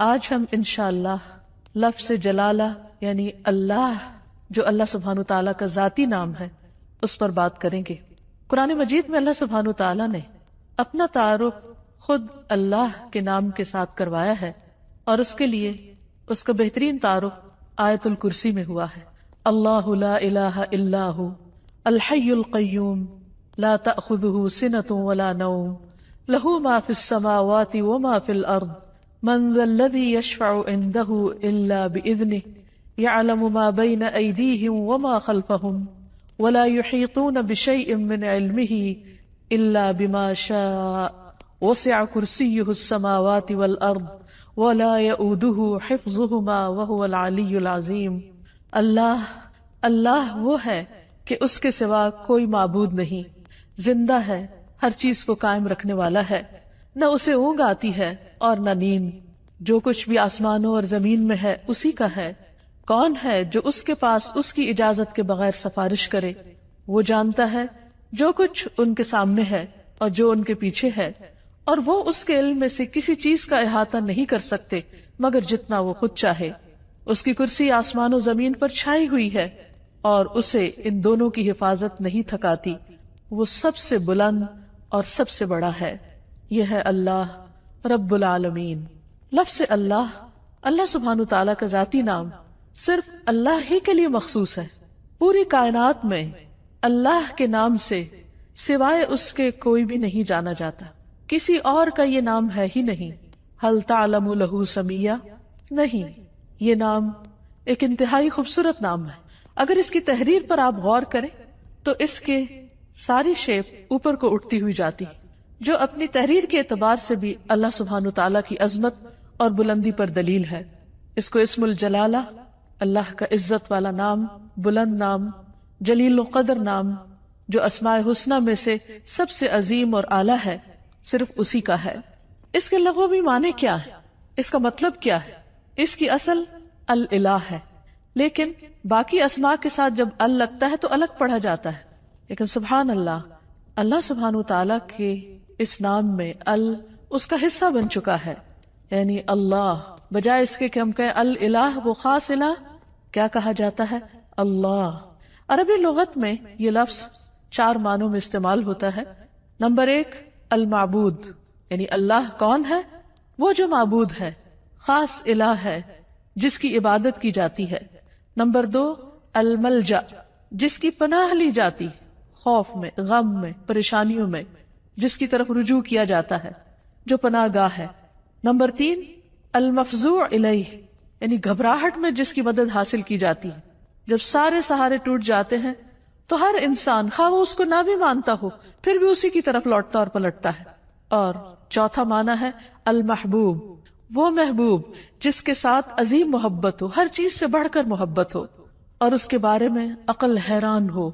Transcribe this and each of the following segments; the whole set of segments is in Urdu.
آج ہم انشاءاللہ لفظ جلالہ یعنی اللہ، جو اللہ سبحانہ تعالیٰ کا ذاتی نام ہے، اس پر بات کریں گے۔ قرآن مجید میں اللہ سبحانہ تعالیٰ نے اپنا تعارف خود اللہ کے نام کے ساتھ کروایا ہے، اور اس کے لیے اس کا بہترین تعارف آیت الکرسی میں ہوا ہے۔ اللہ لا الہ الا ہو الحی القیوم لا تأخذہ سنۃ ولا نوم لہ ما فی السماوات وما فی الارض من ذا الذی یشفع عنده الا بإذنہ یعلم ما بین ایدیہم وما خلفہم ولا يحيطون بشيء من علمه إلا بما شاء وسع كرسيه السماوات والأرض ولا يؤوده حفظهما وهو العلي العظيم۔ اللہ وہ ہے کہ اس کے سوا کوئی معبود نہیں، زندہ ہے، ہر چیز کو قائم رکھنے والا ہے، نہ اسے اونگ آتی ہے اور نہ نیند، جو کچھ بھی آسمانوں اور زمین میں ہے اسی کا ہے۔ کون ہے جو اس کے پاس اس کی اجازت کے بغیر سفارش کرے؟ وہ جانتا ہے جو کچھ ان کے سامنے ہے اور جو ان کے پیچھے ہے، اور وہ اس کے علم میں سے کسی چیز کا احاطہ نہیں کر سکتے مگر جتنا وہ خود چاہے۔ اس کی کرسی آسمان و زمین پر چھائی ہوئی ہے اور اسے ان دونوں کی حفاظت نہیں تھکاتی۔ وہ سب سے بلند اور سب سے بڑا ہے۔ یہ ہے اللہ رب العالمین۔ لفظ اللہ سبحانہ تعالیٰ کا ذاتی نام صرف اللہ ہی کے لیے مخصوص ہے۔ پوری کائنات میں اللہ کے نام سے سوائے اس کے کوئی بھی نہیں جانا جاتا، کسی اور کا یہ نام ہے ہی نہیں۔ ہل تعلم لہ سمیہ؟ نہیں، یہ نام ایک انتہائی خوبصورت نام ہے۔ اگر اس کی تحریر پر آپ غور کریں تو اس کے ساری شیپ اوپر کو اٹھتی ہوئی جاتی، جو اپنی تحریر کے اعتبار سے بھی اللہ سبحانہ تعالیٰ کی عظمت اور بلندی پر دلیل ہے۔ اس کو اسم الجلالہ، اللہ کا عزت والا نام، بلند نام، جلیل و قدر نام، جو اسماء حسنہ میں سے سب سے عظیم اور اعلیٰ ہے، صرف اسی کا ہے۔ اس کے لغوی معنی کیا ہے؟ اس کا مطلب کیا ہے؟ اس کی اصل الالہ ہے، لیکن باقی اسماء کے ساتھ جب ال لگتا ہے تو الگ پڑھا جاتا ہے۔ لیکن سبحان اللہ سبحانہ تعالیٰ کے اس نام میں ال اس کا حصہ بن چکا ہے، یعنی اللہ، بجائے اس کے کہ ہم کہیں الالہ، وہ خاص الہ، کیا کہا جاتا ہے؟ اللہ۔ عربی لغت میں یہ لفظ 4 معنوں میں استعمال ہوتا ہے۔ نمبر 1 المعبود، یعنی اللہ کون ہے؟ وہ جو معبود ہے، خاص الہ ہے جس کی عبادت کی جاتی ہے۔ نمبر 2 الملجا، جس کی پناہ لی جاتی، خوف میں، غم میں، پریشانیوں میں، جس کی طرف رجوع کیا جاتا ہے، جو پناہ گاہ ہے۔ نمبر 3 المفزوع الیہ، یعنی گھبراہٹ میں جس کی مدد حاصل کی جاتی ہے۔ جب سارے سہارے ٹوٹ جاتے ہیں تو ہر انسان، خواہ وہ اس کو نہ بھی مانتا ہو، پھر بھی اسی کی طرف لوٹتا اور پلٹتا ہے۔ اور چوتھا معنی ہے المحبوب، وہ محبوب جس کے ساتھ عظیم محبت ہو، ہر چیز سے بڑھ کر محبت ہو، اور اس کے بارے میں عقل حیران ہو۔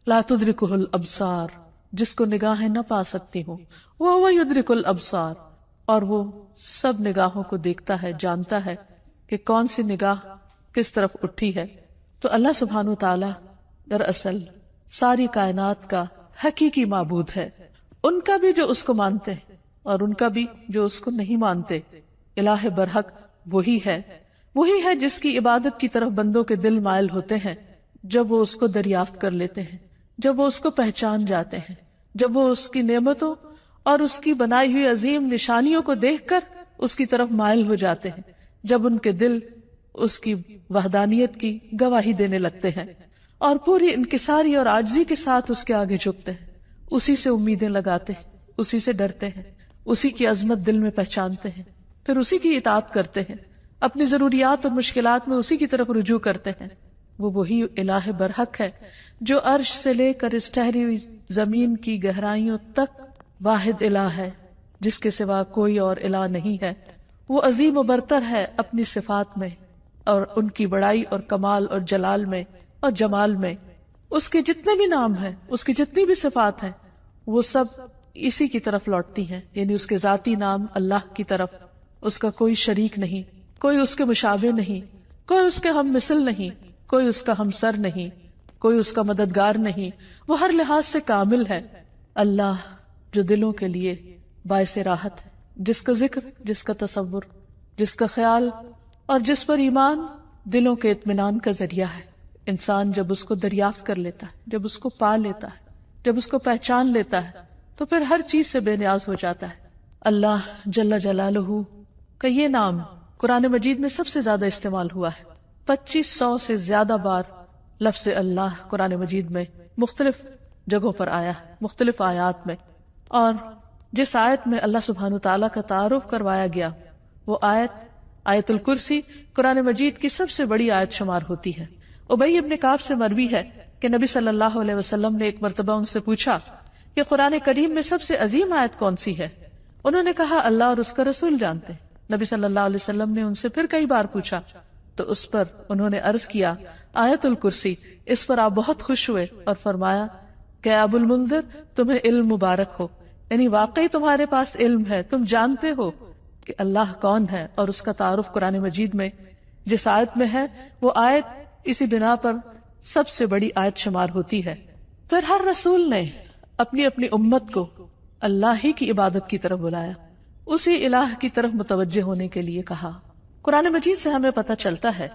لا تدرکہ الابصار، جس کو نگاہیں نہ پا سکتی ہوں، وہ یدرک الابصار، اور وہ سب نگاہوں کو دیکھتا ہے، جانتا ہے کہ کون سی نگاہ کس طرف اٹھی ہے۔ تو اللہ سبحانہ تعالی دراصل ساری کائنات کا حقیقی معبود ہے، ان کا بھی جو اس کو مانتے ہیں اور ان کا بھی جو اس کو نہیں مانتے۔ الہ برحق وہی ہے جس کی عبادت کی طرف بندوں کے دل مائل ہوتے ہیں جب وہ اس کو دریافت کر لیتے ہیں، جب وہ اس کو پہچان جاتے ہیں، جب وہ اس کی نعمتوں اور اس کی بنائی ہوئی عظیم نشانیوں کو دیکھ کر اس کی طرف مائل ہو جاتے ہیں، جب ان کے دل اس کی وحدانیت کی گواہی دینے لگتے ہیں اور پوری انکساری اور عاجزی کے ساتھ اس کے آگے جھکتے ہیں، اسی سے امیدیں لگاتے ہیں، اسی سے ڈرتے ہیں، اسی کی عظمت دل میں پہچانتے ہیں، پھر اسی کی اطاعت کرتے ہیں، اپنی ضروریات اور مشکلات میں اسی کی طرف رجوع کرتے ہیں۔ وہ وہی الہ برحق ہے جو عرش سے لے کر اس ٹھہری ہوئی زمین کی گہرائیوں تک واحد الہ ہے، جس کے سوا کوئی اور الہ نہیں ہے۔ وہ عظیم و برتر ہے اپنی صفات میں اور ان کی بڑائی اور کمال اور جلال میں اور جمال میں۔ اس کے جتنے بھی نام ہیں، اس کی جتنی بھی صفات ہیں، وہ سب اسی کی طرف لوٹتی ہیں، یعنی اس کے ذاتی نام اللہ کی طرف۔ اس کا کوئی شریک نہیں، کوئی اس کے مشابہ نہیں، کوئی اس کے ہم مثل نہیں، کوئی اس کا ہمسر نہیں، کوئی اس کا مددگار نہیں۔ وہ ہر لحاظ سے کامل ہے۔ اللہ جو دلوں کے لیے باعث راحت ہے، جس کا ذکر، جس کا تصور جس کا خیال اور جس پر ایمان دلوں کے اطمینان کا ذریعہ ہے۔ انسان جب اس کو دریافت کر لیتا ہے، جب اس کو پا لیتا ہے، جب اس کو پہچان لیتا ہے تو پھر ہر چیز سے بے نیاز ہو جاتا ہے۔ اللہ جل جلالہ کا یہ نام قرآن مجید میں سب سے زیادہ استعمال ہوا ہے۔ 2500 سے زیادہ بار لفظ اللہ قرآن مجید میں مختلف جگہوں پر آیا ہے، مختلف آیات میں، اور جس آیت میں اللہ سبحانہ تعالیٰ کا تعارف کروایا گیا وہ آیت الکرسی قرآن مجید کی سب سے بڑی آیت شمار ہوتی ہے۔ ابی ابن کعب سے مروی ہے کہ نبی صلی اللہ علیہ وسلم نے ایک مرتبہ ان سے پوچھا کہ قرآن کریم میں سب سے عظیم آیت کون سی ہے؟ انہوں نے کہا اللہ اور اس کا رسول جانتے ہیں۔ نبی صلی اللہ علیہ وسلم نے ان سے پھر کئی بار پوچھا تو اس پر انہوں نے عرض کیا آیت الکرسی۔ اس پر آپ بہت خوش ہوئے اور فرمایا کہ ابو المنذر تمہیں علم مبارک ہو، یعنی واقعی تمہارے پاس علم ہے، تم جانتے ہو کہ اللہ کون ہے، اور اس کا تعارف قرآن مجید میں جس آیت میں ہے وہ آیت اسی بنا پر سب سے بڑی آیت شمار ہوتی ہے۔ پھر ہر رسول نے اپنی اپنی امت کو اللہ ہی کی عبادت کی طرف بلایا، اسی الہ کی طرف متوجہ ہونے کے لیے کہا۔ قرآن مجید سے ہمیں پتہ چلتا ہے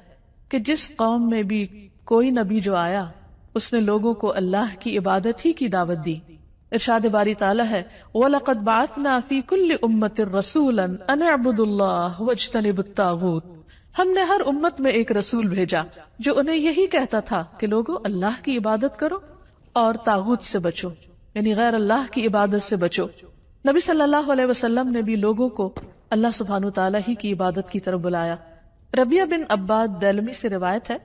کہ جس قوم میں بھی کوئی نبی جو آیا اس نے لوگوں کو اللہ کی عبادت ہی کی دعوت دی۔ ارشاد باری تعالیٰ ہے وَلَقَدْ بَعَثْنَا فِي كُلِّ أُمَّةٍ رَسُولًا أَنِ اعْبُدُوا اللَّهَ وَاجْتَنِبُوا الطَّاغُوتَ۔ ہم نے ہر امت میں ایک رسول بھیجا جو انہیں یہی کہتا تھا کہ لوگوں اللہ کی عبادت کرو اور طاغوت سے بچو، یعنی غیر اللہ کی عبادت سے بچو۔ نبی صلی اللہ علیہ وسلم نے بھی لوگوں کو اللہ سبحانہ تعالیٰ ہی کی عبادت کی طرف بلایا۔ ربیہ بن عباد دیلمی سے روایت ہے،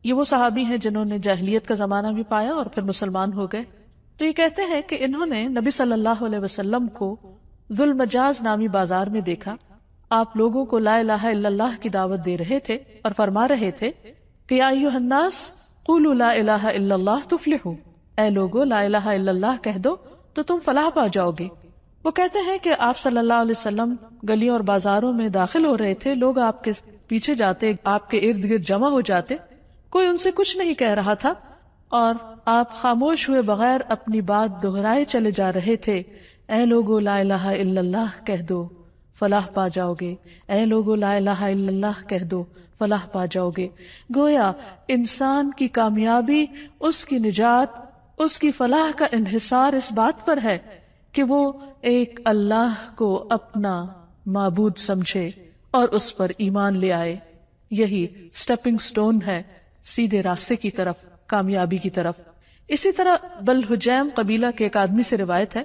یہ وہ صحابی ہیں جنہوں نے جاہلیت کا زمانہ بھی پایا اور پھر مسلمان ہو گئے۔ تو یہ کہتے ہیں کہ انہوں نے نبی صلی اللہ علیہ وسلم کو ذوالمجاز نامی بازار میں دیکھا، آپ لوگوں کو لا الہ الا اللہ کی دعوت دے رہے تھے اور فرما رہے تھے کہ یا ایھا الناس قولوا لا الہ الا اللہ تفلحوا، اے لوگو لا الہ الا اللہ کہہ دو تو تم فلاح پا جاؤ گے۔ وہ کہتے ہیں کہ آپ صلی اللہ علیہ وسلم گلیوں اور بازاروں میں داخل ہو رہے تھے، لوگ آپ کے پیچھے جاتے، آپ کے ارد گرد جمع ہو جاتے، کوئی ان سے کچھ نہیں کہہ رہا تھا اور آپ خاموش ہوئے بغیر اپنی بات دہرائے چلے جا رہے تھے، اے لوگو لا الہ الا اللہ کہہ دو فلاح پا جاؤ گے، اے لوگو لا الہ الا اللہ کہہ دو فلاح پا جاؤ گے۔ گویا انسان کی کامیابی، اس کی نجات، اس کی فلاح کا انحصار اس بات پر ہے کہ وہ ایک اللہ کو اپنا معبود سمجھے اور اس پر ایمان لے آئے۔ یہی سٹیپنگ سٹون ہے سیدھے راستے کی طرف، کامیابی کی طرف۔ اسی طرح بلحجیم قبیلہ کے ایک آدمی سے روایت ہے،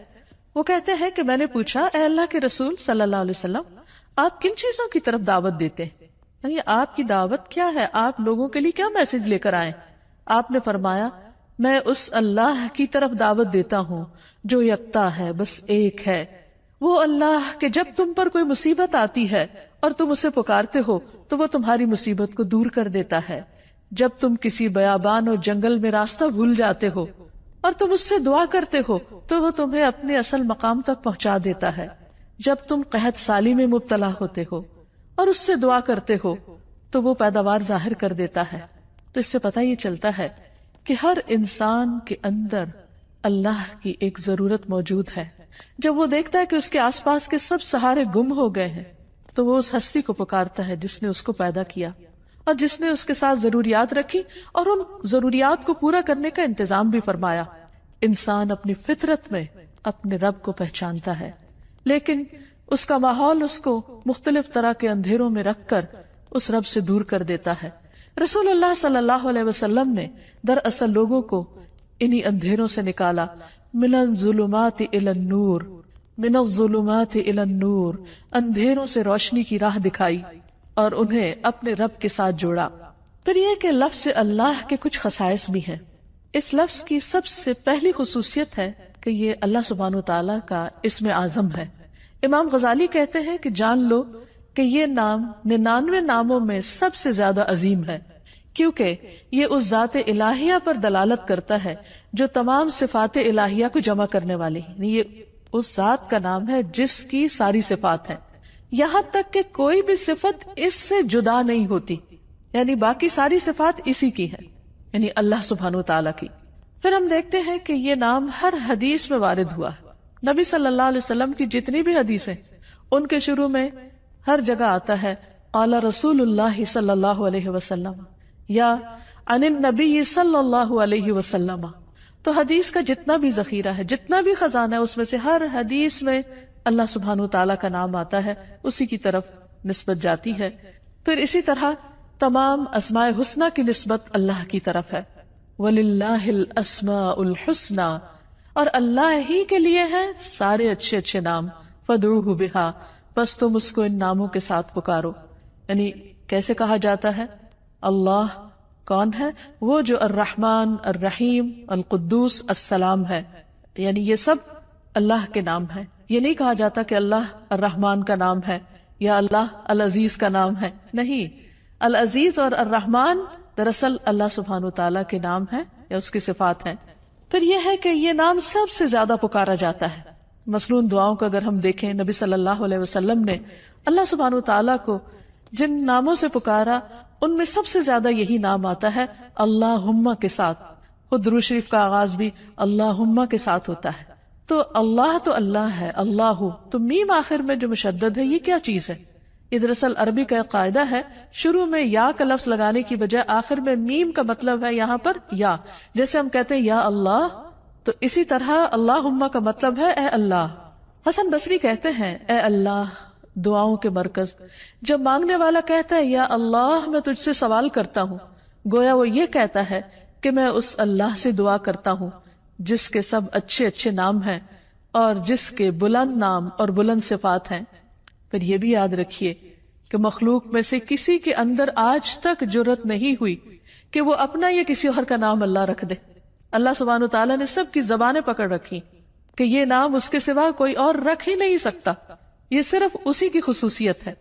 وہ کہتے ہیں کہ میں نے پوچھا اے اللہ کے رسول صلی اللہ علیہ وسلم آپ کن چیزوں کی طرف دعوت دیتے ہیں، یعنی آپ کی دعوت کیا ہے، آپ لوگوں کے لیے کیا میسج لے کر آئے؟ آپ نے فرمایا میں اس اللہ کی طرف دعوت دیتا ہوں جو یکتا ہے، بس ایک ہے، وہ اللہ کہ جب تم پر کوئی مصیبت آتی ہے اور تم اسے پکارتے ہو تو وہ تمہاری مصیبت کو دور کر دیتا ہے، جب تم کسی بیابان اور جنگل میں راستہ بھول جاتے ہو اور تم اس سے دعا کرتے ہو تو وہ تمہیں اپنے اصل مقام تک پہنچا دیتا ہے، جب تم قحط سالی میں مبتلا ہوتے ہو اور اس سے دعا کرتے ہو تو وہ پیداوار ظاہر کر دیتا ہے۔ تو اس سے پتہ یہ چلتا ہے کہ ہر انسان کے اندر اللہ کی ایک ضرورت موجود ہے۔ جب وہ دیکھتا ہے کہ اس کے آس پاس کے سب سہارے گم ہو گئے ہیں تو وہ اس ہستی کو پکارتا ہے جس نے اس کو پیدا کیا اور جس نے اس کے ساتھ ضروریات رکھی اور ان ضروریات کو پورا کرنے کا انتظام بھی فرمایا۔ انسان اپنی فطرت میں اپنے رب کو پہچانتا ہے، لیکن اس کا ماحول اس کو مختلف طرح کے اندھیروں میں رکھ کر اس رب سے دور کر دیتا ہے۔ رسول اللہ صلی اللہ علیہ وسلم نے دراصل لوگوں کو انہی اندھیروں سے نکالا، من الظلمات الی النور، من الظلمات الی النور، اندھیروں سے روشنی کی راہ دکھائی اور انہیں اپنے رب کے ساتھ جوڑا۔ پھر یہ کہ لفظ اللہ کے کچھ خصائص بھی ہیں۔ اس لفظ کی سب سے پہلی خصوصیت ہے کہ یہ اللہ سبحانہ وتعالی کا اسم اعظم ہے۔ امام غزالی کہتے ہیں کہ جان لو کہ یہ نام 99 ناموں میں سب سے زیادہ عظیم ہے، کیونکہ یہ اس ذات الہیہ پر دلالت کرتا ہے جو تمام صفات الہیہ کو جمع کرنے والی ہے۔ یہ اس ذات کا نام ہے جس کی ساری صفات ہیں، یہاں تک کہ کوئی بھی صفت اس سے جدا نہیں ہوتی، یعنی باقی ساری صفات اسی کی ہیں، یعنی اللہ سبحانہ وتعالی کی۔ پھر ہم دیکھتے ہیں کہ یہ نام ہر حدیث میں وارد ہوا ہے۔ نبی صلی اللہ علیہ وسلم کی جتنی بھی حدیثیں، ان کے شروع میں ہر جگہ آتا ہے قال رسول اللہ صلی اللہ علیہ وسلم یا عن النبی صلی اللہ علیہ وسلم. تو حدیث کا جتنا بھی ذخیرہ ہے، جتنا بھی خزانہ ہے، اس میں سے ہر حدیث میں اللہ سبحانہ وتعالیٰ کا نام آتا ہے، اسی کی طرف نسبت جاتی ہے. پھر اسی طرح تمام اسماء حسنہ کی نسبت اللہ کی طرف ہے. وَلِلَّهِ الْأَسْمَاءُ الْحُسْنَى، اور اللہ ہی کے لیے ہیں سارے اچھے اچھے نام. فَادْعُوهُ بِهَا، بس تم اس کو ان ناموں کے ساتھ پکارو. یعنی کیسے کہا جاتا ہے؟ اللہ کون ہے؟ وہ جو الرحمن، الرحیم، القدوس، السلام ہے. یعنی یہ سب اللہ کے نام ہیں. یہ نہیں کہا جاتا کہ اللہ الرحمن کا نام ہے یا اللہ العزیز کا نام ہے. نہیں، العزیز اور الرحمن دراصل اللہ سبحانہ وتعالیٰ کے نام ہیں یا اس کی صفات ہیں. پھر یہ ہے کہ یہ نام سب سے زیادہ پکارا جاتا ہے. مثلاً دعاؤں کو اگر ہم دیکھیں، نبی صلی اللہ علیہ وسلم نے اللہ سبحانہ وتعالیٰ کو جن ناموں سے پکارا ان میں سب سے زیادہ یہی نام آتا ہے اللہم کے ساتھ. خود درود شریف کا آغاز بھی اللہم کے ساتھ ہوتا ہے. تو اللہ ہے، اللہ تو میم آخر میں جو مشدد ہے، یہ کیا چیز ہے؟ یہ دراصل عربی کا ایک قاعدہ ہے، شروع میں یا کا لفظ لگانے کی بجائے آخر میں میم کا مطلب ہے یہاں پر یا. جیسے ہم کہتے ہیں یا اللہ، تو اسی طرح اللہم کا مطلب ہے اے اللہ. حسن بصری کہتے ہیں اے اللہ دعاؤں کے مرکز. جب مانگنے والا کہتا ہے یا اللہ میں تجھ سے سوال کرتا ہوں، گویا وہ یہ کہتا ہے کہ میں اس اللہ سے دعا کرتا ہوں جس کے سب اچھے اچھے نام ہیں اور جس کے بلند نام اور بلند صفات ہیں. پھر یہ بھی یاد رکھیے کہ مخلوق میں سے کسی کے اندر آج تک جرت نہیں ہوئی کہ وہ اپنا یا کسی اور کا نام اللہ رکھ دے. اللہ سبحانہ وتعالیٰ نے سب کی زبانیں پکڑ رکھی کہ یہ نام اس کے سوا کوئی اور رکھ ہی نہیں سکتا، یہ صرف اسی کی خصوصیت ہے.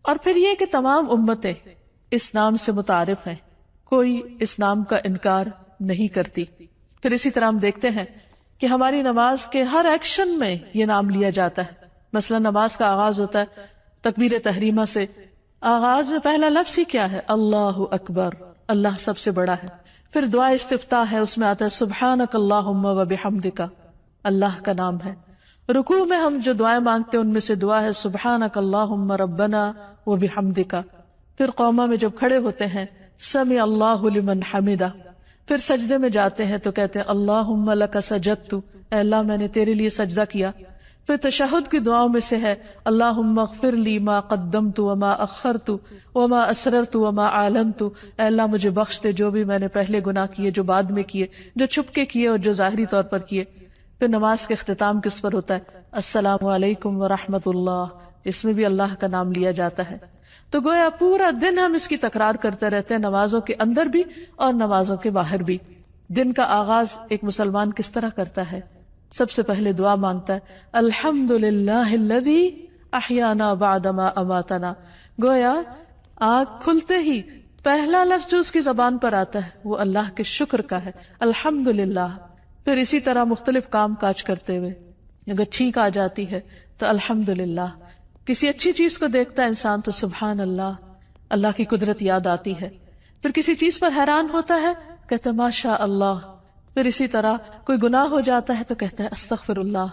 اور پھر یہ کہ تمام امتیں اس نام سے متعارف ہیں، کوئی اس نام کا انکار نہیں کرتی. پھر اسی طرح ہم دیکھتے ہیں کہ ہماری نماز کے ہر ایکشن میں یہ نام لیا جاتا ہے. مثلا نماز کا آغاز ہوتا ہے تکبیر تحریمہ سے. آغاز میں پہلا لفظ ہی کیا ہے؟ اللہ اکبر، اللہ سب سے بڑا ہے. پھر دعا استفتاح ہے، اس میں آتا ہے سبحانک اللہم و بحمدک، اللہ کا نام ہے. رکوع میں ہم جو دعائیں مانگتے ہیں ان میں سے دعا ہے سبحانک اللہم ربنا و بحمدک. پھر قومہ میں جب کھڑے ہوتے ہیں سمع اللہ لمن حمدہ. پھر سجدے میں جاتے ہیں تو کہتے ہیں اللہم لک سجدت، اے اللہ میں نے تیرے لیے سجدہ کیا. پھر تشہد کی دعاؤں میں سے ہے اللہم اغفر لی ما قدمت وما اخرت وما اسررت وما اعلنت، اے اللہ مجھے بخش دے جو بھی میں نے پہلے گناہ کیے، جو بعد میں کیے، جو چھپ کے کیے اور جو ظاہری طور پر کیے. پھر نماز کے اختتام کس پر ہوتا ہے؟ السلام علیکم ورحمۃ اللہ. اس میں بھی اللہ کا نام لیا جاتا ہے. تو گویا پورا دن ہم اس کی تکرار کرتے رہتے ہیں، نمازوں کے اندر بھی اور نمازوں کے باہر بھی. دن کا آغاز ایک مسلمان کس طرح کرتا ہے؟ سب سے پہلے دعا مانگتا ہے الحمدللہ الذی احیانا بعدما اماتنا. گویا آنکھ کھلتے ہی پہلا لفظ جو اس کی زبان پر آتا ہے وہ اللہ کے شکر کا ہے، الحمدللہ. پھر اسی طرح مختلف کام کاج کرتے ہوئے اگر چھینک آ جاتی ہے تو الحمدللہ. کسی اچھی چیز کو دیکھتا ہے انسان تو سبحان اللہ، اللہ کی قدرت یاد آتی ہے. پھر کسی چیز پر حیران ہوتا ہے کہتا ہے ماشاء اللہ. پھر اسی طرح کوئی گناہ ہو جاتا ہے تو کہتا ہے استغفر اللہ.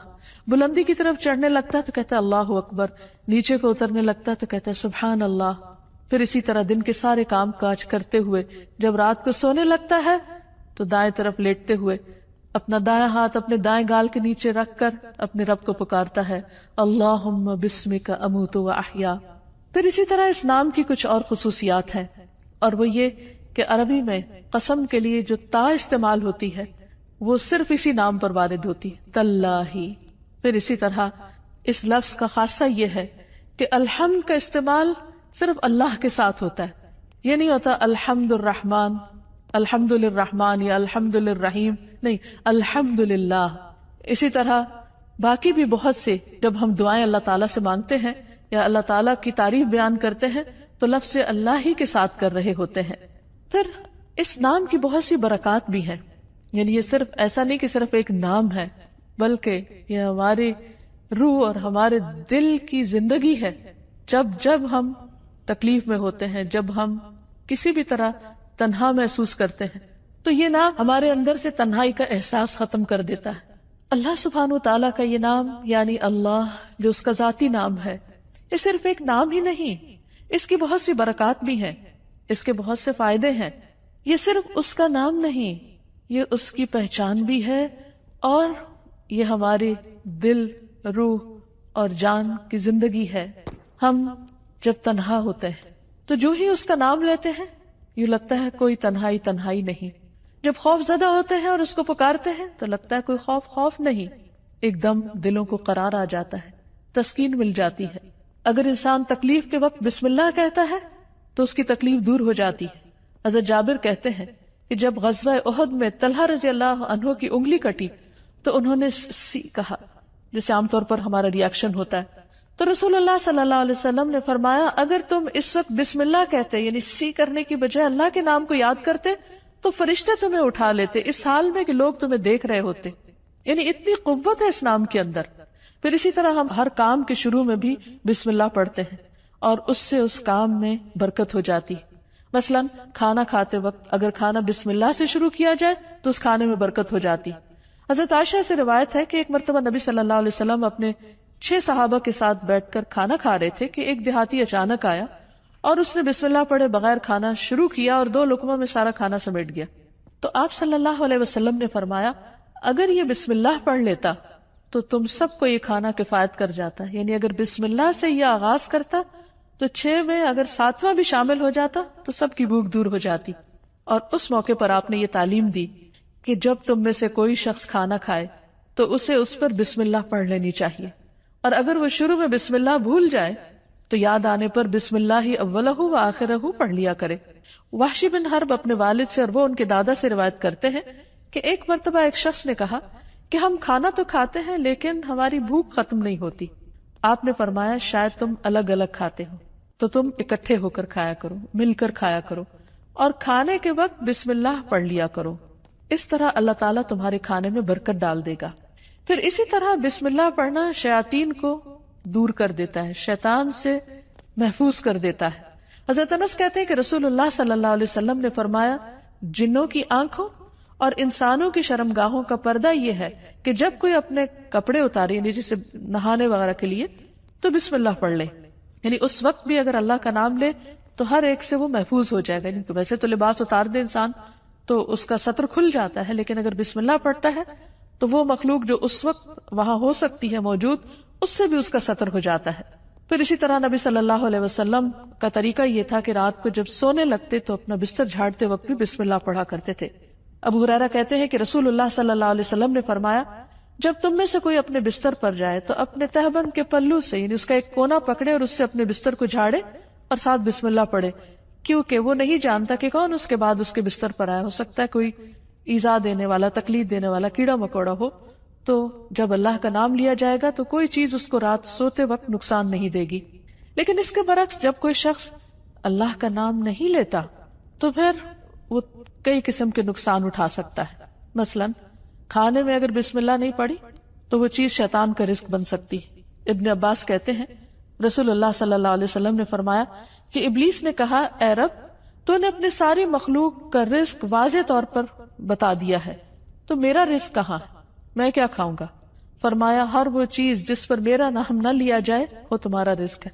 بلندی کی طرف چڑھنے لگتا ہے تو کہتا ہے اللہ اکبر. نیچے کو اترنے لگتا ہے تو کہتا ہے سبحان اللہ. پھر اسی طرح دن کے سارے کام کاج کرتے ہوئے جب رات کو سونے لگتا ہے تو دائیں طرف لیٹتے ہوئے اپنا دائیں ہاتھ اپنے دائیں گال کے نیچے رکھ کر اپنے رب کو پکارتا ہے اللہم بسمک اموت و احیا. پھر اسی طرح اس نام کی کچھ اور خصوصیات ہیں، اور وہ یہ کہ عربی میں قسم کے لیے جو تا استعمال ہوتی ہے وہ صرف اسی نام پر وارد ہوتی ہے، تاللہ. پھر اسی طرح اس لفظ کا خاصہ یہ ہے کہ الحمد کا استعمال صرف اللہ کے ساتھ ہوتا ہے. یہ نہیں ہوتا الحمد الرحمن، الحمد للرحمن یا الحمد للرحیم، نہیں، الحمد للہ. اسی طرح باقی بھی بہت سے جب ہم دعائیں اللہ تعالیٰ سے مانگتے ہیں یا اللہ تعالیٰ کی تعریف بیان کرتے ہیں تو لفظ اللہ ہی کے ساتھ کر رہے ہوتے ہیں. پھر اس نام کی بہت سی برکات بھی ہیں. یعنی یہ صرف ایسا نہیں کہ صرف ایک نام ہے، بلکہ یہ ہماری روح اور ہمارے دل کی زندگی ہے. جب ہم تکلیف میں ہوتے ہیں، جب ہم کسی بھی طرح تنہا محسوس کرتے ہیں تو یہ نام ہمارے اندر سے تنہائی کا احساس ختم کر دیتا ہے. اللہ سبحانہ وتعالیٰ کا یہ نام یعنی اللہ جو اس کا ذاتی نام ہے، یہ صرف ایک نام ہی نہیں، اس کی بہت سی برکات بھی ہیں، اس کے بہت سے فائدے ہیں. یہ صرف اس کا نام نہیں، یہ اس کی پہچان بھی ہے، اور یہ ہمارے دل، روح اور جان کی زندگی ہے. ہم جب تنہا ہوتے ہیں تو جو ہی اس کا نام لیتے ہیں یوں لگتا ہے کوئی تنہائی نہیں. جب خوف زدہ ہوتے ہیں اور اس کو پکارتے ہیں تو لگتا ہے کوئی خوف نہیں. ایک دم دلوں کو قرار آ جاتا ہے، تسکین مل جاتی ہے. اگر انسان تکلیف کے وقت بسم اللہ کہتا ہے تو اس کی تکلیف دور ہو جاتی ہے. حضرت جابر کہتے ہیں کہ جب غزوہ احد میں طلحہ رضی اللہ عنہ کی انگلی کٹی تو انہوں نے سی کہا، جیسے عام طور پر ہمارا ریاکشن ہوتا ہے. تو رسول اللہ صلی اللہ علیہ وسلم نے فرمایا اگر تم اس وقت بسم اللہ کہتے، یعنی سی کرنے کی بجائے اللہ کے نام کو یاد کرتے، تو فرشتے تمہیں اٹھا لیتے اس حال میں کہ لوگ تمہیں دیکھ رہے ہوتے. یعنی اتنی قوت ہے اس نام کے اندر. پھر اسی طرح ہم ہر کام کے شروع میں بھی بسم اللہ پڑھتے ہیں اور اس سے اس کام میں برکت ہو جاتی. مثلا کھانا کھاتے وقت اگر کھانا بسم اللہ سے شروع کیا جائے تو اس کھانے میں برکت ہو جاتی. حضرت عائشہ سے روایت ہے کہ ایک مرتبہ نبی صلی اللہ علیہ وسلم اپنے 6 صحابہ کے ساتھ بیٹھ کر کھانا کھا رہے تھے کہ ایک دیہاتی اچانک آیا اور اس نے بسم اللہ پڑھے بغیر کھانا شروع کیا اور 2 لقموں میں سارا کھانا سمیٹ گیا. تو آپ صلی اللہ علیہ وسلم نے فرمایا اگر یہ بسم اللہ پڑھ لیتا تو تم سب کو یہ کھانا کفایت کر جاتا. یعنی اگر بسم اللہ سے یہ آغاز کرتا تو 6 میں اگر 7واں بھی شامل ہو جاتا تو سب کی بھوک دور ہو جاتی. اور اس موقع پر آپ نے یہ تعلیم دی کہ جب تم میں سے کوئی شخص کھانا کھائے تو اسے اس پر بسم اللہ پڑھ لینی چاہیے، اور اگر وہ شروع میں بسم اللہ بھول جائے تو یاد آنے پر بسم اللہ اولہ و آخرہ پڑھ لیا کرے. وحشی بن حرب اپنے والد سے اور وہ ان کے دادا سے روایت کرتے ہیں کہ ایک مرتبہ ایک شخص نے کہا کہ ہم کھانا تو کھاتے ہیں لیکن ہماری بھوک ختم نہیں ہوتی. آپ نے فرمایا شاید تم الگ الگ کھاتے ہو تو تم اکٹھے ہو کر کھایا کرو، مل کر کھایا کرو، اور کھانے کے وقت بسم اللہ پڑھ لیا کرو. اس طرح اللہ تعالیٰ تمہارے کھانے میں برکت ڈال دے گا. پھر اسی طرح بسم اللہ پڑھنا شیاطین کو دور کر دیتا ہے، شیطان سے محفوظ کر دیتا ہے. حضرت انس کہتے ہیں کہ رسول اللہ صلی اللہ علیہ وسلم نے فرمایا جنوں کی آنکھوں اور انسانوں کی شرمگاہوں کا پردہ یہ ہے کہ جب کوئی اپنے کپڑے اتارے، یعنی جسے نہانے وغیرہ کے لیے، تو بسم اللہ پڑھ لے. یعنی اس وقت بھی اگر اللہ کا نام لے تو ہر ایک سے وہ محفوظ ہو جائے گا. یعنی ویسے تو لباس اتار دے انسان تو اس کا ستر کھل جاتا ہے، لیکن اگر بسم اللہ پڑھتا ہے تو وہ مخلوق جو اس وقت وہاں ہو سکتی ہے موجود، اس سے بھی اس کا ستر ہو جاتا ہے. پھر اسی طرح نبی صلی اللہ علیہ وسلم کا طریقہ یہ تھا کہ رات کو جب سونے لگتے تو اپنا بستر جھاڑتے وقت بھی بسم اللہ پڑھا کرتے تھے. ابو ہریرہ کہتے ہیں کہ رسول اللہ صلی اللہ علیہ وسلم نے فرمایا جب تم میں سے کوئی اپنے بستر پر جائے تو اپنے تہبند کے پلو سے، یعنی اس کا ایک کونا پکڑے اور اس سے اپنے بستر کو جھاڑے اور ساتھ بسم اللہ پڑھے، کیونکہ وہ نہیں جانتا کہ کون اس کے بعد اس کے بستر پر آیا. ہو سکتا ہے کوئی ایذا دینے والا، تکلیف دینے والا کیڑا مکوڑا ہو. تو جب اللہ کا نام لیا جائے گا تو کوئی چیز اس کو رات سوتے وقت نقصان نہیں دے گی. لیکن اس کے برعکس جب کوئی شخص اللہ کا نام نہیں لیتا تو پھر وہ کئی قسم کے نقصان اٹھا سکتا ہے. مثلا کھانے میں اگر بسم اللہ نہیں پڑھی تو وہ چیز شیطان کا رزق بن سکتی ہے. ابن عباس کہتے ہیں رسول اللہ صلی اللہ علیہ وسلم نے فرمایا کہ ابلیس نے کہا اے رب تو نے اپنے ساری مخلوق کا رزق واضح طور پر بتا دیا ہے، تو میرا رزق کہاں ہے، میں کیا کھاؤں گا؟ فرمایا ہر وہ چیز جس پر میرا نام نہ لیا جائے وہ تمہارا رزق ہے.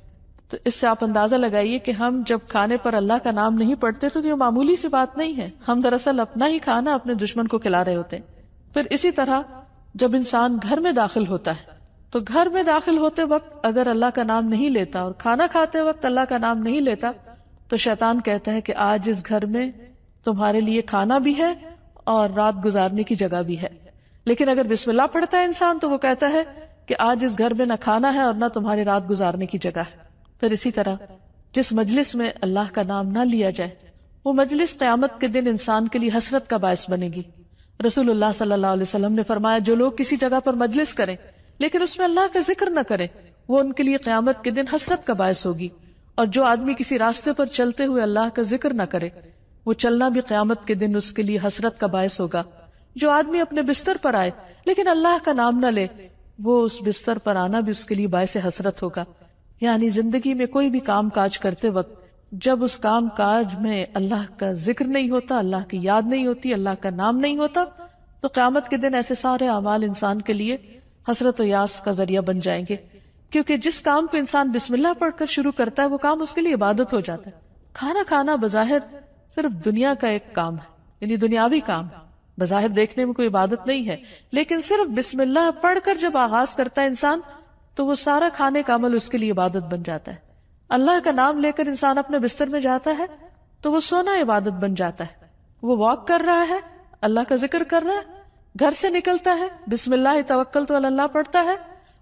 تو اس سے آپ اندازہ لگائیے کہ ہم جب کھانے پر اللہ کا نام نہیں پڑھتے تو یہ معمولی سی بات نہیں ہے، ہم دراصل اپنا ہی کھانا اپنے دشمن کو کھلا رہے ہوتے ہیں. پھر اسی طرح جب انسان گھر میں داخل ہوتا ہے تو گھر میں داخل ہوتے وقت اگر اللہ کا نام نہیں لیتا اور کھانا کھاتے وقت اللہ کا نام نہیں لیتا تو شیطان کہتا ہے کہ آج اس گھر میں تمہارے لیے کھانا بھی ہے اور رات گزارنے کی جگہ بھی ہے. لیکن اگر بسم اللہ پڑھتا ہے انسان تو وہ کہتا ہے کہ آج اس گھر میں نہ کھانا ہے اور نہ تمہاری رات گزارنے کی جگہ ہے. پھر اسی طرح جس مجلس میں اللہ کا نام نہ لیا جائے وہ مجلس قیامت کے دن انسان کے لیے حسرت کا باعث بنے گی. رسول اللہ صلی اللہ علیہ وسلم نے فرمایا جو لوگ کسی جگہ پر مجلس کریں لیکن اس میں اللہ کا ذکر نہ کریں وہ ان کے لیے قیامت کے دن حسرت کا باعث ہوگی. اور جو آدمی کسی راستے پر چلتے ہوئے اللہ کا ذکر نہ کرے وہ چلنا بھی قیامت کے دن اس کے لیے حسرت کا باعث ہوگا. جو آدمی اپنے بستر پر آئے لیکن اللہ کا نام نہ لے وہ اس بستر پر آنا بھی اس کے لیے باعث حسرت ہوگا. یعنی زندگی میں کوئی بھی کام کاج کرتے وقت جب اس کام کاج میں اللہ کا ذکر نہیں ہوتا، اللہ کی یاد نہیں ہوتی، اللہ کا نام نہیں ہوتا تو قیامت کے دن ایسے سارے اعمال انسان کے لیے حسرت و یاس کا ذریعہ بن جائیں گے. کیونکہ جس کام کو انسان بسم اللہ پڑھ کر شروع کرتا ہے وہ کام اس کے لیے عبادت ہو جاتا ہے. کھانا کھانا بظاہر صرف دنیا کا ایک کام ہے، یعنی دنیاوی کام ہے، بظاہر دیکھنے میں کوئی عبادت نہیں ہے، لیکن صرف بسم اللہ پڑھ کر جب آغاز کرتا ہے انسان تو وہ سارا کھانے کا عمل اس کے لیے عبادت بن جاتا ہے. اللہ کا نام لے کر انسان اپنے بستر میں جاتا ہے تو وہ سونا عبادت بن جاتا ہے. وہ واک کر رہا ہے، اللہ کا ذکر کر رہا ہے، گھر سے نکلتا ہے بسم اللہ توکلت علی اللہ پڑھتا ہے،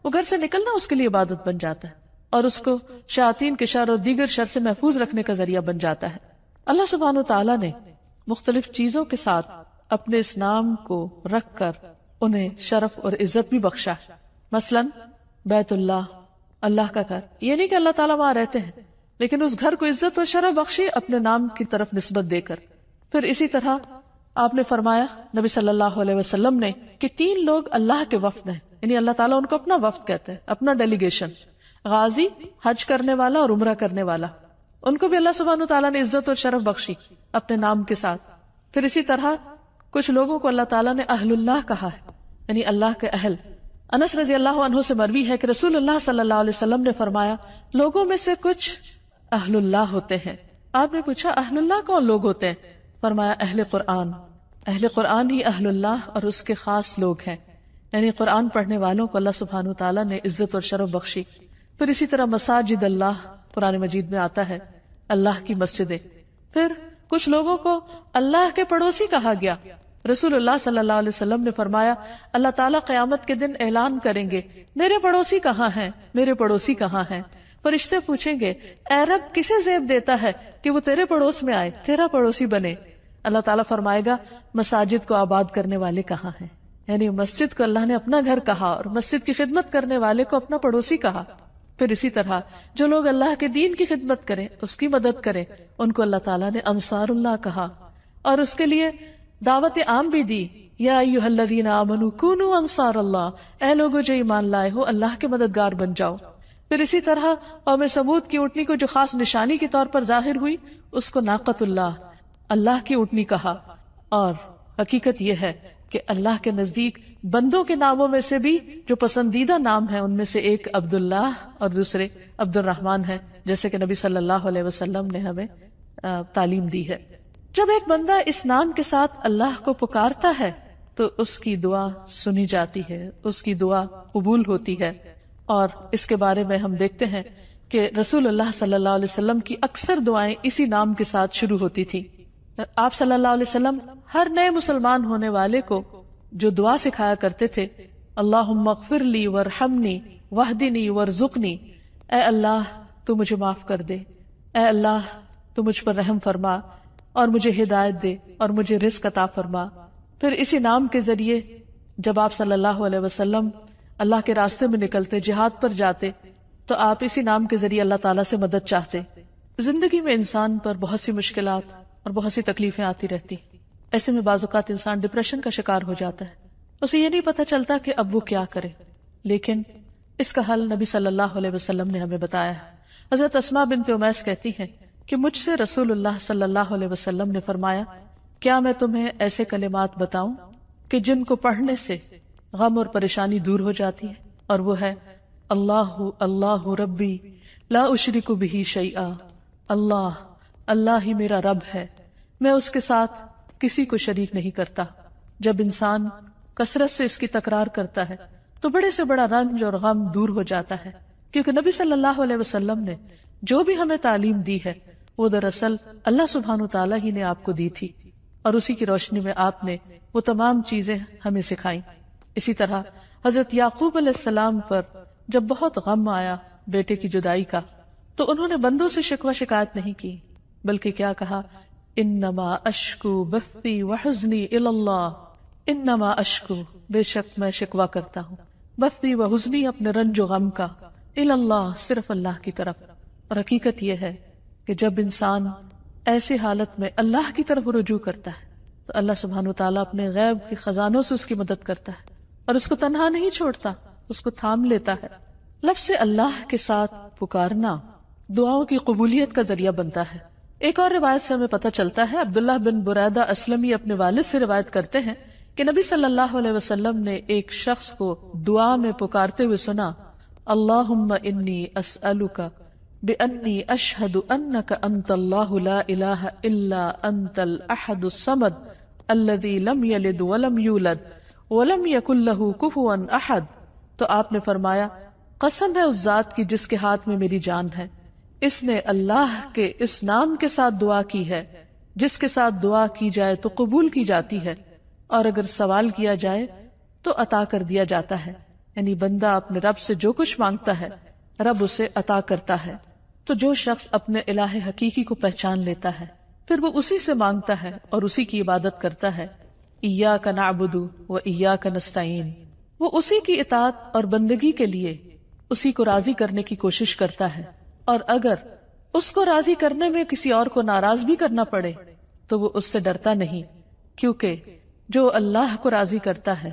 وہ گھر سے نکلنا اس کے لیے عبادت بن جاتا ہے اور اس کو شیاطین کے شر اور دیگر شر سے محفوظ رکھنے کا ذریعہ بن جاتا ہے. اللہ سبحانہ وتعالی نے مختلف چیزوں کے ساتھ اپنے اس نام کو رکھ کر انہیں شرف اور عزت بھی بخشا. مثلا بیت اللہ، اللہ کا گھر، یہ نہیں کہ اللہ تعالیٰ وہاں رہتے ہیں، لیکن اس گھر کو عزت اور شرف بخشی اپنے نام کی طرف نسبت دے کر. پھر اسی طرح آپ نے فرمایا نبی صلی اللہ علیہ وسلم نے کہ 3 لوگ اللہ کے وفد ہیں، یعنی اللہ تعالیٰ ان کو اپنا وفد کہتے ہیں، اپنا ڈیلیگیشن. غازی، حج کرنے والا اور عمرہ کرنے والا، ان کو بھی اللہ سبحانہ تعالیٰ نے عزت اور شرف بخشی اپنے نام کے ساتھ. پھر اسی طرح کچھ لوگوں کو اللہ تعالیٰ نے اہل اللہ کہا ہے، یعنی اللہ کے اہل. انس رضی اللہ عنہ سے مروی ہے کہ رسول اللہ صلی اللہ علیہ وسلم نے فرمایا لوگوں میں سے کچھ اہل اللہ ہوتے ہیں. آپ نے پوچھا اہل اللہ کون لوگ ہوتے ہیں؟ فرمایا اہل قرآن. اہل قرآن ہی اہل اللہ اور اس کے خاص لوگ ہیں، یعنی قرآن پڑھنے والوں کو اللہ سبحانہ تعالیٰ نے عزت اور شرف بخشی. پھر اسی طرح مساجد اللہ قرآن مجید میں آتا ہے، اللہ کی مسجدیں. پھر کچھ لوگوں کو اللہ کے پڑوسی کہا گیا. رسول اللہ صلی اللہ علیہ وسلم نے فرمایا اللہ تعالیٰ قیامت کے دن اعلان کریں گے میرے پڑوسی کہاں ہیں، میرے پڑوسی کہاں ہیں. فرشتے پوچھیں گے اے رب کسے زیب دیتا ہے کہ وہ تیرے پڑوس میں آئے، تیرا پڑوسی بنے. اللہ تعالیٰ فرمائے گا مساجد کو آباد کرنے والے کہاں ہیں، یعنی مسجد کو اللہ نے اپنا گھر کہا اور مسجد کی خدمت کرنے والے کو اپنا پڑوسی کہا. پھر اسی طرح جو لوگ اللہ کے دین کی خدمت کریں، اس کی مدد کریں، ان کو اللہ تعالیٰ نے انصار اللہ کہا اور اس کے لیے دعوت عام بھی دی. یا ایھا الذین آمنوا کونوا انصار اللہ، اے لوگو جو ایمان لائے ہو اللہ کے مددگار بن جاؤ. پھر اسی طرح قوم سمود کی اونٹنی کو جو خاص نشانی کے طور پر ظاہر ہوئی اس کو ناقۃ اللہ، اللہ کی اونٹنی کہا. اور حقیقت یہ ہے کہ اللہ کے نزدیک بندوں کے ناموں میں سے بھی جو پسندیدہ نام ہیں ان میں سے ایک عبداللہ اور دوسرے عبد الرحمن ہے، جیسے کہ نبی صلی اللہ علیہ وسلم نے ہمیں تعلیم دی ہے. جب ایک بندہ اس نام کے ساتھ اللہ کو پکارتا ہے تو اس کی دعا سنی جاتی ہے، اس کی دعا قبول ہوتی ہے. اور اس کے بارے میں ہم دیکھتے ہیں کہ رسول اللہ صلی اللہ علیہ وسلم کی اکثر دعائیں اسی نام کے ساتھ شروع ہوتی تھی. آپ صلی اللہ علیہ وسلم ہر نئے مسلمان ہونے والے کو جو دعا سکھایا کرتے تھے اللہم اغفر لی وارحمنی واہدنی وارزقنی، اے اللہ تو مجھے معاف کر دے، اے اللہ تو مجھ پر رحم فرما اور مجھے ہدایت دے اور مجھے رزق عطا فرما. پھر اسی نام کے ذریعے جب آپ صلی اللہ علیہ وسلم اللہ کے راستے میں نکلتے، جہاد پر جاتے، تو آپ اسی نام کے ذریعے اللہ تعالیٰ سے مدد چاہتے. زندگی میں انسان پر بہت سی مشکلات اور بہت سی تکلیفیں آتی رہتی، ایسے میں بعض اوقات انسان ڈپریشن کا شکار ہو جاتا ہے، اسے یہ نہیں پتہ چلتا کہ اب وہ کیا کرے. لیکن اس کا حل نبی صلی اللہ علیہ وسلم نے ہمیں بتایا ہے. حضرت اسماء بنت امیس کہتی ہیں کہ مجھ سے رسول اللہ صلی اللہ علیہ وسلم نے فرمایا کیا میں تمہیں ایسے کلمات بتاؤں کہ جن کو پڑھنے سے غم اور پریشانی دور ہو جاتی ہے، اور وہ ہے اللہ اللہ ربی لا اشرک بہ شیئا، اللہ اللہ ہی میرا رب ہے، میں اس کے ساتھ کسی کو شریک نہیں کرتا. جب انسان کثرت سے اس کی تکرار کرتا ہے تو بڑے سے بڑا رنج اور غم دور ہو جاتا ہے، کیونکہ نبی صلی اللہ علیہ وسلم نے جو بھی ہمیں تعلیم دی ہے وہ دراصل اللہ سبحانہ تعالیٰ ہی نے آپ کو دی تھی، اور اسی کی روشنی میں آپ نے وہ تمام چیزیں ہمیں سکھائیں. اسی طرح حضرت یعقوب علیہ السلام پر جب بہت غم آیا بیٹے کی جدائی کا تو انہوں نے بندوں سے شکوہ شکایت نہیں کی، بلکہ کیا کہا انما اشکو بثی وحزنی الی اللہ، انما اشکو بے شک میں شکوہ کرتا ہوں، بثی وحزنی اپنے رنج و غم کا، الی اللہ صرف اللہ کی طرف. اور حقیقت یہ ہے کہ جب انسان ایسی حالت میں اللہ کی طرف رجوع کرتا ہے تو اللہ سبحانہ تعالیٰ اپنے غیب کے خزانوں سے اس کی مدد کرتا ہے اور اس کو تنہا نہیں چھوڑتا، اس کو تھام لیتا ہے. لفظ اللہ کے ساتھ پکارنا دعاؤں کی قبولیت کا ذریعہ بنتا ہے. ایک اور روایت سے ہمیں پتہ چلتا ہے، عبداللہ بن بریدہ اسلمی اپنے والد سے روایت کرتے ہیں کہ نبی صلی اللہ علیہ وسلم نے ایک شخص کو دعا میں پکارتے ہوئے سنا اللہم انی اسألک بأنی اشہد انک انت اللہ لا الہ الا انت الاحد الصمد الذی لم یلد ولم یولد ولم یکن لہ کفوا احد. تو آپ نے فرمایا قسم ہے اس ذات کی جس کے ہاتھ میں میری جان ہے، اس نے اللہ کے اس نام کے ساتھ دعا کی ہے جس کے ساتھ دعا کی جائے تو قبول کی جاتی ہے، اور اگر سوال کیا جائے تو عطا کر دیا جاتا ہے. یعنی بندہ اپنے رب سے جو کچھ مانگتا ہے رب اسے عطا کرتا ہے. تو جو شخص اپنے الہ حقیقی کو پہچان لیتا ہے پھر وہ اسی سے مانگتا ہے اور اسی کی عبادت کرتا ہے. ایاک نعبد و ایاک نستعین، وہ اسی کی اطاعت اور بندگی کے لیے اسی کو راضی کرنے کی کوشش کرتا ہے، اور اگر اس کو راضی کرنے میں کسی اور کو ناراض بھی کرنا پڑے تو وہ اس سے ڈرتا نہیں، کیونکہ جو اللہ کو راضی کرتا ہے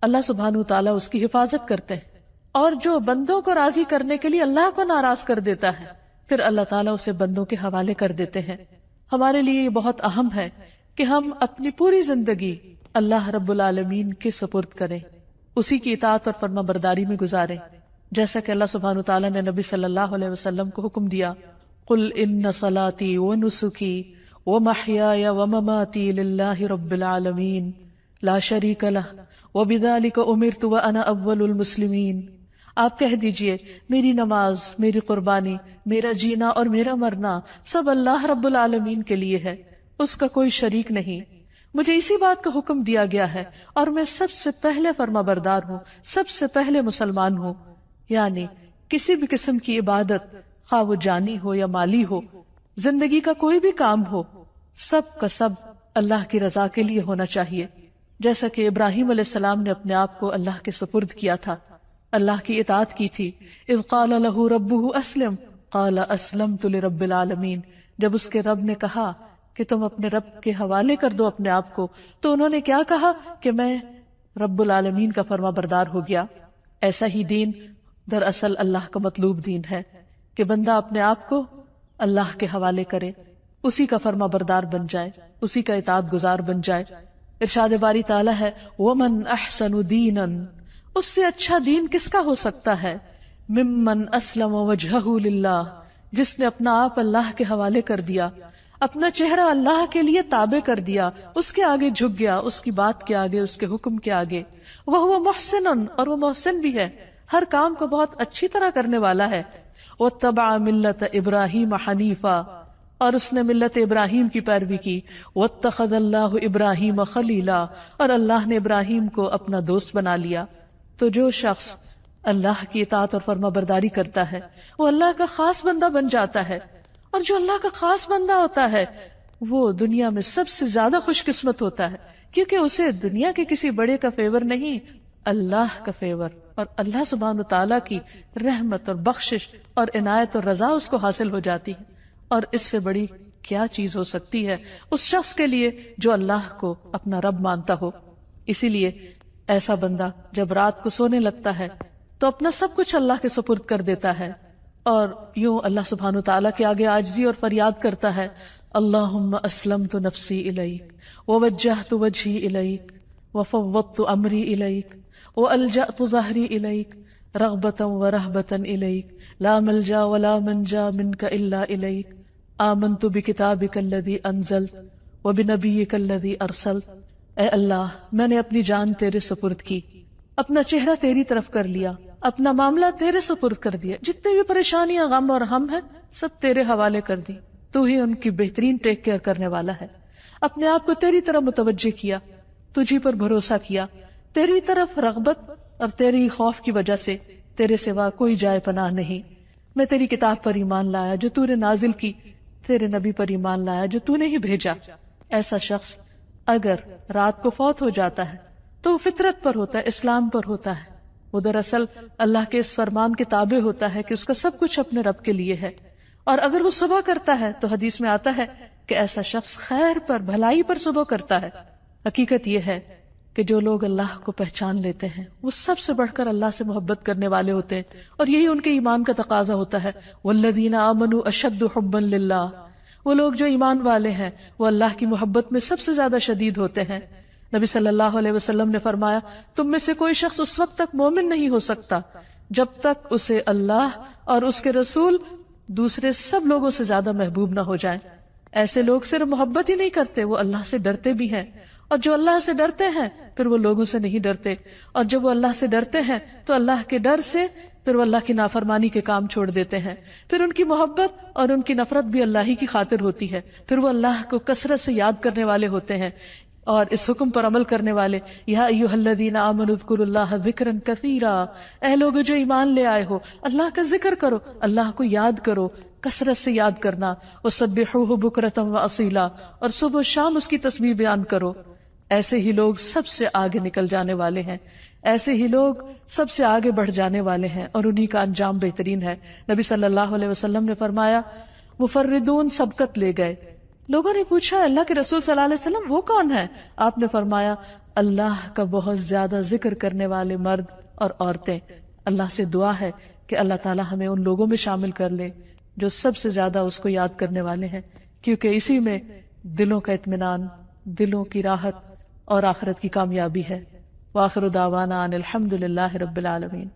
اللہ سبحانہ تعالیٰ اس کی حفاظت کرتے ہیں، اور جو بندوں کو راضی کرنے کے لیے اللہ کو ناراض کر دیتا ہے پھر اللہ تعالیٰ اسے بندوں کے حوالے کر دیتے ہیں. ہمارے لیے یہ بہت اہم ہے کہ ہم اپنی پوری زندگی اللہ رب العالمین کے سپرد کریں، اسی کی اطاعت اور فرما برداری میں گزاریں، جیسا کہ اللہ سبحانہ تعالیٰ نے نبی صلی اللہ علیہ وسلم کو حکم دیا، قل ان صلاتی ونسکی ومحیای ومماتی للہ رب العالمین لا شریک لہ وبذالک امرت وانا اول المسلمین. آپ کہہ دیجئے میری نماز، میری قربانی، میرا جینا اور میرا مرنا سب اللہ رب العالمین کے لیے ہے، اس کا کوئی شریک نہیں. مجھے اسی بات کا حکم دیا گیا ہے اور میں سب سے پہلے فرما بردار ہوں، سب سے پہلے مسلمان ہوں. یعنی کسی بھی قسم کی عبادت، خواہ وہ جانی ہو یا مالی ہو، زندگی کا کوئی بھی کام ہو، سب کا سب اللہ کی رضا کے لیے ہونا چاہیے. جیسا کہ ابراہیم علیہ السلام نے اپنے آپ کو اللہ کے سپرد کیا تھا، اللہ کی اطاعت کی تھی. اذ قال لہ ربہ اسلم قال اسلمت لرب العالمین، جب اس کے رب نے کہا کہ تم اپنے رب کے حوالے کر دو اپنے آپ کو، تو انہوں نے کیا کہا کہ میں رب العالمین کا فرما بردار ہو گیا. ایسا ہی دین دراصل اللہ کا مطلوب دین ہے کہ بندہ اپنے آپ کو اللہ کے حوالے کرے، اسی کا فرما بردار بن جائے، اسی کا اطاعت گزار بن جائے. ارشاد باری تعالیٰ ہے وَمَنْ أَحْسَنُ دِينًا، اس سے اچھا دین کس کا ہو سکتا ہے، ممن اسلم وجہہ للہ، جس نے اپنا آپ اللہ کے حوالے کر دیا، اپنا چہرہ اللہ کے لیے تابع کر دیا، اس کے آگے جھک گیا، اس کی بات کے آگے، اس کے حکم کے آگے. وَهُوَ مُحْسِنٌ، اور وہ محسن بھی ہے، ہر کام کو بہت اچھی طرح کرنے والا ہے. وَاتَّبَعَ مِلَّةَ إِبْرَاهِيمَ حَنِيفًا، اور اس نے ملت ابراہیم کی پیروی کی. وَاتَّخَذَ اللَّهُ إِبْرَاهِيمَ خَلِيلًا، اور اللہ نے ابراہیم کو اپنا دوست بنا لیا. تو جو شخص اللہ کی اطاعت اور فرما برداری کرتا ہے وہ اللہ کا خاص بندہ بن جاتا ہے، اور جو اللہ کا خاص بندہ ہوتا ہے وہ دنیا میں سب سے زیادہ خوش قسمت ہوتا ہے، کیونکہ اسے دنیا کے کسی بڑے کا فیور نہیں، اللہ کا فیور اور اللہ سبحانہ تعالیٰ کی رحمت اور بخشش اور عنایت اور رضا اس کو حاصل ہو جاتی ہے. اور اس سے بڑی کیا چیز ہو سکتی ہے اس شخص کے لیے جو اللہ کو اپنا رب مانتا ہو. اسی لیے ایسا بندہ جب رات کو سونے لگتا ہے تو اپنا سب کچھ اللہ کے سپرد کر دیتا ہے، اور یوں اللہ سبحانہ تعالیٰ کے آگے عاجزی اور فریاد کرتا ہے، اللہم اسلمت نفسی الیک ووجہت وجہی الیک وفوضت امری الیک والجأت ظہری الیک رغبتا ورہبتا الیک لا ملجا ولا منجا منک الا الیک آمنت بکتابک الذی انزلت وبنبیک الذی ارسلت. اے اللہ، میں نے اپنی جان تیرے سپرد کی، اپنا چہرہ تیری طرف کر لیا، اپنا معاملہ تیرے سپرد کر دیا، جتنے بھی پریشانیاں، غم اور ہم ہیں سب تیرے حوالے کر دی، تو ہی ان کی بہترین ٹیک کیئر کرنے والا ہے. اپنے آپ کو تیری طرف متوجہ کیا، تجھی پر بھروسہ کیا، تیری طرف رغبت اور تیری خوف کی وجہ سے تیرے سوا کوئی جائے پناہ نہیں. میں تیری کتاب پر ایمان لایا جو تو نے نازل کی، تیرے نبی پر ایمان لایا جو تو نے ہی بھیجا. ایسا شخص اگر رات کو فوت ہو جاتا ہے تو وہ فطرت پر ہوتا ہے، اسلام پر ہوتا ہے، وہ دراصل اللہ کے اس فرمان کے تابع ہوتا ہے کہ اس کا سب کچھ اپنے رب کے لیے ہے. اور اگر وہ صبح کرتا ہے تو حدیث میں آتا ہے کہ ایسا شخص خیر پر، بھلائی پر صبح کرتا ہے. حقیقت یہ ہے کہ جو لوگ اللہ کو پہچان لیتے ہیں وہ سب سے بڑھ کر اللہ سے محبت کرنے والے ہوتے ہیں، اور یہی ان کے ایمان کا تقاضا ہوتا ہے. والذین آمنوا اشد حبا للہ، وہ لوگ جو ایمان والے ہیں وہ اللہ کی محبت میں سب سے زیادہ شدید ہوتے ہیں. نبی صلی اللہ علیہ وسلم نے فرمایا، تم میں سے کوئی شخص اس وقت تک مومن نہیں ہو سکتا جب تک اسے اللہ اور اس کے رسول دوسرے سب لوگوں سے زیادہ محبوب نہ ہو جائیں۔ ایسے لوگ صرف محبت ہی نہیں کرتے، وہ اللہ سے ڈرتے بھی ہیں، اور جو اللہ سے ڈرتے ہیں پھر وہ لوگوں سے نہیں ڈرتے، اور جب وہ اللہ سے ڈرتے ہیں تو اللہ کے ڈر سے پھر وہ اللہ کی نافرمانی کے کام چھوڑ دیتے ہیں، پھر ان کی محبت اور ان کی نفرت بھی اللہ ہی کی خاطر ہوتی ہے، پھر وہ اللہ کو کثرت سے یاد کرنے والے ہوتے ہیں اور اس حکم پر عمل کرنے والے، یا ایھا الذین آمنوا اذکروا اللہ ذکرا کثیرا، اے لوگ جو ایمان لے آئے ہو اللہ کا ذکر کرو، اللہ کو یاد کرو، کثرت سے یاد کرنا، وسبحوہ بکرۃ واصیلا، اور صبح و شام اس کی تسبیح بیان کرو۔ ایسے ہی لوگ سب سے آگے نکل جانے والے ہیں، ایسے ہی لوگ سب سے آگے بڑھ جانے والے ہیں، اور انہی کا انجام بہترین ہے۔ نبی صلی اللہ علیہ وسلم نے فرمایا مفردون سبقت لے گئے۔ لوگوں نے پوچھا اللہ کے رسول صلی اللہ علیہ وسلم وہ کون ہے؟ آپ نے فرمایا اللہ کا بہت زیادہ ذکر کرنے والے مرد اور عورتیں۔ اللہ سے دعا ہے کہ اللہ تعالی ہمیں ان لوگوں میں شامل کر لے جو سب سے زیادہ اس کو یاد کرنے والے ہیں، کیونکہ اسی میں دلوں کا اطمینان، دلوں کی راحت اور آخرت کی کامیابی ہے۔ وآخر دعوانا ان الحمد للہ رب العالمین۔